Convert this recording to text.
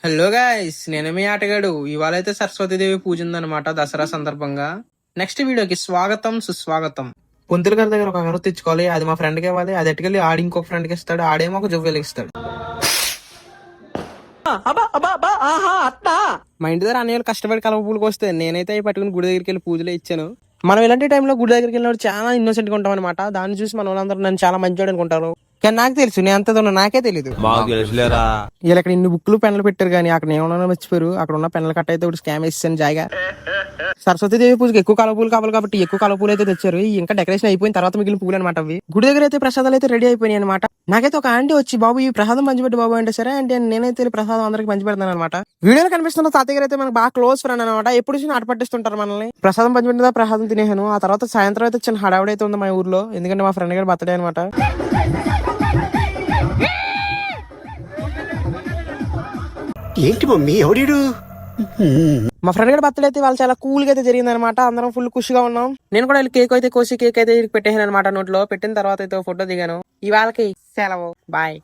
Hello guys, నేను మీ ఆటగాడు. ఇవాళ అయితే సరస్వతీదేవి పూజ ఉందన్నమాట దసరా సందర్భంగా. నెక్స్ట్ వీడియోకి స్వాగతం సుస్వాగతం. పొంతుల గారి దగ్గర ఒక అగరత్తి తెచ్చుకోవాలి. అది మా ఫ్రెండ్కి ఇవ్వాలి. అది ఎట్టుకెళ్ళి ఆడి ఇంకొక ఫ్రెండ్కి ఇస్తాడు. ఆడేమో ఒక జువ్వెలు ఇస్తాడు. మా ఇంటి దగ్గర అన్నయ్యలు కష్టపడి కలవ పూలకు వస్తే నేనైతే అవి పట్టుకుని గుడి దగ్గరికి వెళ్ళి పూజలు ఇచ్చాను. మనం ఇలాంటి టైంలో గుడి దగ్గరికి వెళ్ళినప్పుడు చాలా ఇన్నోసెంట్ గా ఉంటాం అనమాట. దాన్ని చూసి మన వాళ్ళందరూ నన్ను చాలా మంచివాడు అనుకుంటారు. కానీ నాకు తెలుసు నేను ఎంత నాకే తెలియదు. వీళ్ళు ఇక్కడ ఇన్ని బుక్లు పెన్నులు పెట్టారు, కానీ అక్కడ ఏమన్నా మర్చిపోయారు. అక్కడ ఉన్న పెన్నులు కట్ అయితే ఒకటి స్కామ్ వేసాను జాయిగా. సరస్వతీదేవి పూజకి ఎక్కువ కలవ పూలు కావాలి కాబట్టి ఎక్కువ కలవ పూలు అయితే తెచ్చారు. ఇంకా డెకరేషన్ అయిపోయిన తర్వాత మిగిలిన పూలు అనమాట అవి. గుడి దగ్గర అయితే ప్రసాదాలు అయితే రెడీ అయిపోయినాయి అనమాట. నాకైతే ఒక ఆంటీ వచ్చి, బాబు ఈ ప్రసాదం పంచిపెట్టి బాబు అంటే, సరే అంటే నేనైతే ప్రసాదం అందరికి పంచిపెడతాను అనమాట. వీడియోలో కనిపిస్తున్న తాతయ్య గారు అయితే మనకు బాగా క్లోజ్ ఫ్రెండ్ అనమాట. ఎప్పుడు చూసి ఆట పట్టిస్తుంటారు మనల్ని. ప్రసాదం పంచిపెట్టిన ప్రసాదం తినేసాను. ఆ తర్వాత సాయంత్రం అయితే చిన్న హడావిడి అయితే ఉంది మా ఊర్లో. ఎందుకంటే మా ఫ్రెండ్ గారు బర్త్డే అనమాట. ఏంటి మమ్మీ ఎవడీడు? మా ఫ్రెండ్ గారి బర్త్డే అయితే వాళ్ళు చాలా కూల్ గా అయితే జరిగింది అనమాట. అందరం ఫుల్ ఖుషిగా ఉన్నాం. నేను కూడా కేక్ అయితే కోసి కేక్ అయితే పెట్టేసాను అనమాట. నోట్లో పెట్టిన తర్వాత అయితే ఫోటో దిగాను. ఇవాళకి సెలవు, బాయ్.